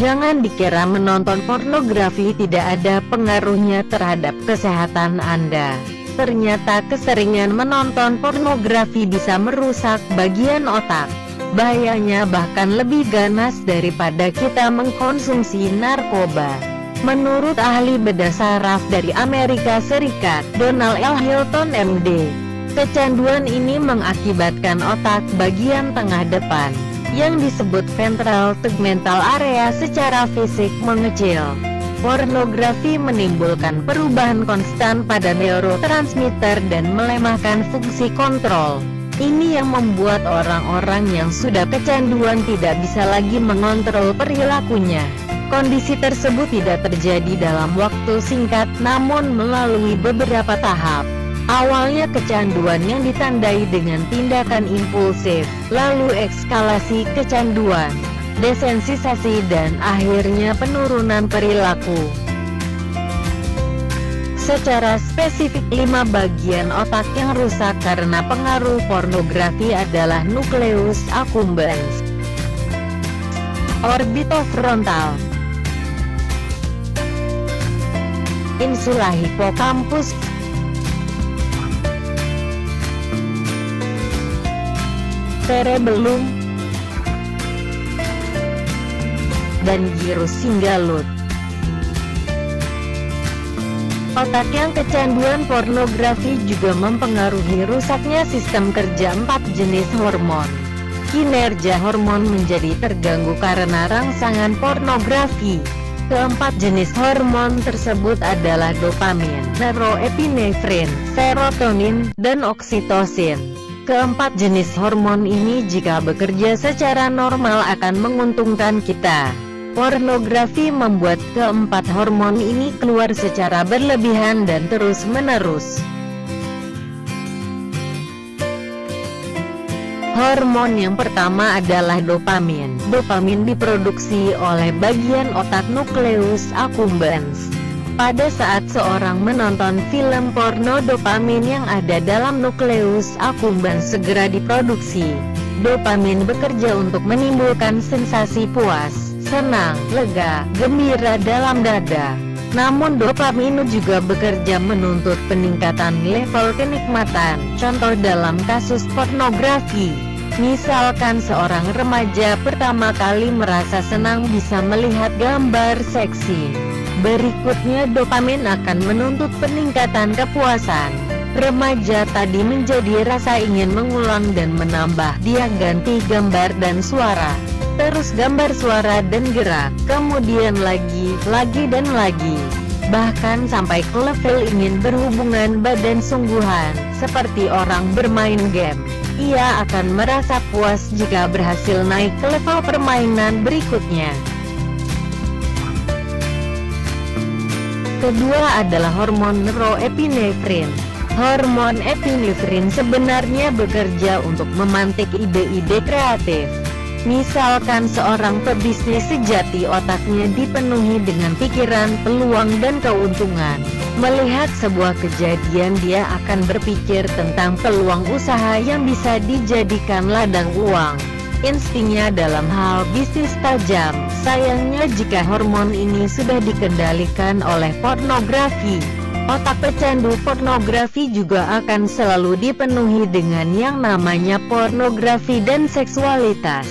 Jangan dikira menonton pornografi tidak ada pengaruhnya terhadap kesehatan Anda. Ternyata keseringan menonton pornografi bisa merusak bagian otak. Bahayanya bahkan lebih ganas daripada kita mengkonsumsi narkoba. Menurut ahli bedah saraf dari Amerika Serikat, Donald L. Hilton MD, kecanduan ini mengakibatkan otak bagian tengah depan, yang disebut ventral tegmental area secara fisik mengecil. Pornografi menimbulkan perubahan konstan pada neurotransmitter dan melemahkan fungsi kontrol. Ini yang membuat orang-orang yang sudah kecanduan tidak bisa lagi mengontrol perilakunya. Kondisi tersebut tidak terjadi dalam waktu singkat, namun melalui beberapa tahap. Awalnya kecanduan yang ditandai dengan tindakan impulsif, lalu eskalasi kecanduan, desensitasi dan akhirnya penurunan perilaku. Secara spesifik, 5 bagian otak yang rusak karena pengaruh pornografi adalah nukleus accumbens, orbitofrontal, insula hippocampus, cerebellum, dan gyrus singgalut. Otak yang kecanduan pornografi juga mempengaruhi rusaknya sistem kerja 4 jenis hormon. Kinerja hormon menjadi terganggu karena rangsangan pornografi. Keempat jenis hormon tersebut adalah dopamin, norepinefrin, serotonin, dan oksitosin. Keempat jenis hormon ini jika bekerja secara normal akan menguntungkan kita. Pornografi membuat keempat hormon ini keluar secara berlebihan dan terus-menerus. Hormon yang pertama adalah dopamin. Dopamin diproduksi oleh bagian otak nukleus accumbens. Pada saat seorang menonton film porno, dopamin yang ada dalam nukleus accumbens segera diproduksi. Dopamin bekerja untuk menimbulkan sensasi puas, senang, lega, gembira dalam dada. Namun dopamin juga bekerja menuntut peningkatan level kenikmatan. Contoh dalam kasus pornografi, misalkan seorang remaja pertama kali merasa senang bisa melihat gambar seksi. Berikutnya dopamin akan menuntut peningkatan kepuasan. Remaja tadi menjadi rasa ingin mengulang dan menambah. Dia ganti gambar dan suara, terus gambar, suara dan gerak, kemudian lagi dan lagi. Bahkan sampai ke level ingin berhubungan badan sungguhan, seperti orang bermain game. Ia akan merasa puas jika berhasil naik ke level permainan berikutnya. Kedua adalah hormon norepinefrin. Hormon epinefrin sebenarnya bekerja untuk memantik ide-ide kreatif. Misalkan seorang pebisnis sejati otaknya dipenuhi dengan pikiran, peluang dan keuntungan. Melihat sebuah kejadian dia akan berpikir tentang peluang usaha yang bisa dijadikan ladang uang. Instingnya dalam hal bisnis tajam. Sayangnya jika hormon ini sudah dikendalikan oleh pornografi, otak pecandu pornografi juga akan selalu dipenuhi dengan yang namanya pornografi dan seksualitas.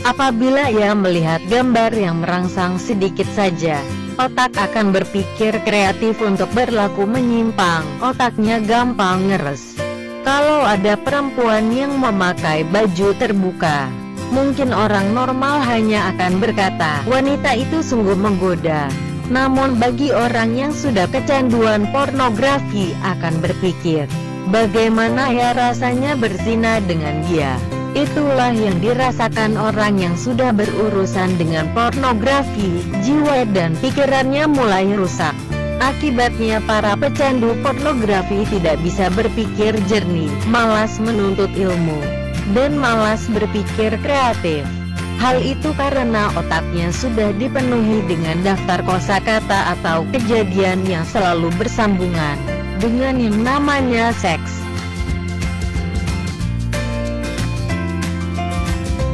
Apabila ia melihat gambar yang merangsang sedikit saja, otak akan berpikir kreatif untuk berlaku menyimpang. Otaknya gampang ngeres. Kalau ada perempuan yang memakai baju terbuka, mungkin orang normal hanya akan berkata, wanita itu sungguh menggoda. Namun bagi orang yang sudah kecanduan pornografi akan berpikir, bagaimana ya rasanya berzina dengan dia. Itulah yang dirasakan orang yang sudah berurusan dengan pornografi. Jiwa dan pikirannya mulai rusak. Akibatnya para pecandu pornografi tidak bisa berpikir jernih, malas menuntut ilmu, dan malas berpikir kreatif. Hal itu karena otaknya sudah dipenuhi dengan daftar kosakata atau kejadian yang selalu bersambungan dengan yang namanya seks.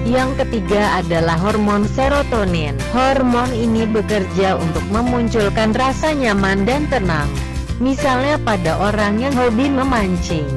Yang ketiga adalah hormon serotonin. Hormon ini bekerja untuk memunculkan rasa nyaman dan tenang. Misalnya pada orang yang hobi memancing.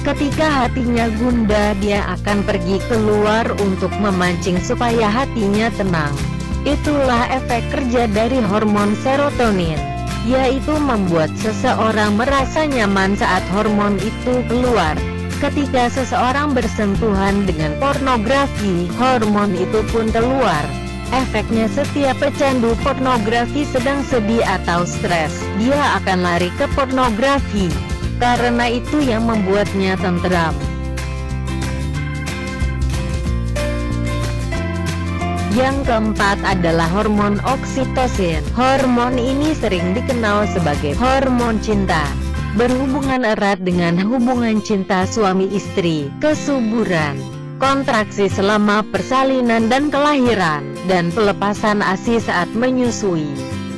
Ketika hatinya gundah, dia akan pergi keluar untuk memancing supaya hatinya tenang. Itulah efek kerja dari hormon serotonin, yaitu membuat seseorang merasa nyaman saat hormon itu keluar. Ketika seseorang bersentuhan dengan pornografi, hormon itu pun keluar. Efeknya setiap pecandu pornografi sedang sedih atau stres, dia akan lari ke pornografi. Karena itu yang membuatnya tenteram. Yang keempat adalah hormon oksitosin. Hormon ini sering dikenal sebagai hormon cinta. Berhubungan erat dengan hubungan cinta suami istri, kesuburan, kontraksi selama persalinan dan kelahiran, dan pelepasan ASI saat menyusui.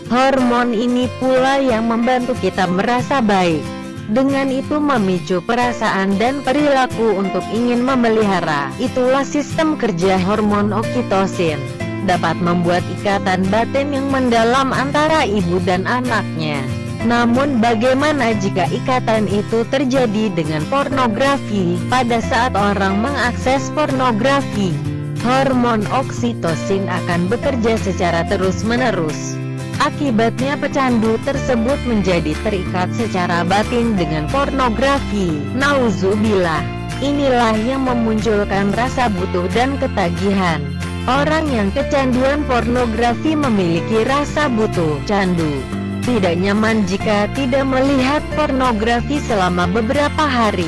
Hormon ini pula yang membantu kita merasa baik. Dengan itu memicu perasaan dan perilaku untuk ingin memelihara. Itulah sistem kerja hormon oksitosin. Dapat membuat ikatan batin yang mendalam antara ibu dan anaknya. Namun bagaimana jika ikatan itu terjadi dengan pornografi? Pada saat orang mengakses pornografi, hormon oksitosin akan bekerja secara terus-menerus. Akibatnya pecandu tersebut menjadi terikat secara batin dengan pornografi. Nauzubillah. Inilah yang memunculkan rasa butuh dan ketagihan. Orang yang kecanduan pornografi memiliki rasa butuh, candu, tidak nyaman jika tidak melihat pornografi selama beberapa hari.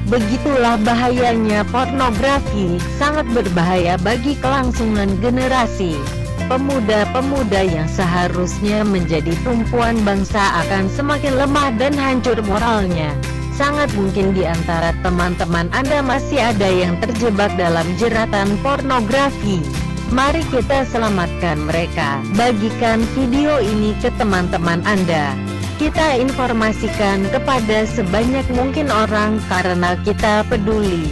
Begitulah bahayanya pornografi, sangat berbahaya bagi kelangsungan generasi. Pemuda-pemuda yang seharusnya menjadi tumpuan bangsa akan semakin lemah dan hancur moralnya. Sangat mungkin di antara teman-teman Anda masih ada yang terjebak dalam jeratan pornografi. Mari kita selamatkan mereka. Bagikan video ini ke teman-teman Anda. Kita informasikan kepada sebanyak mungkin orang karena kita peduli.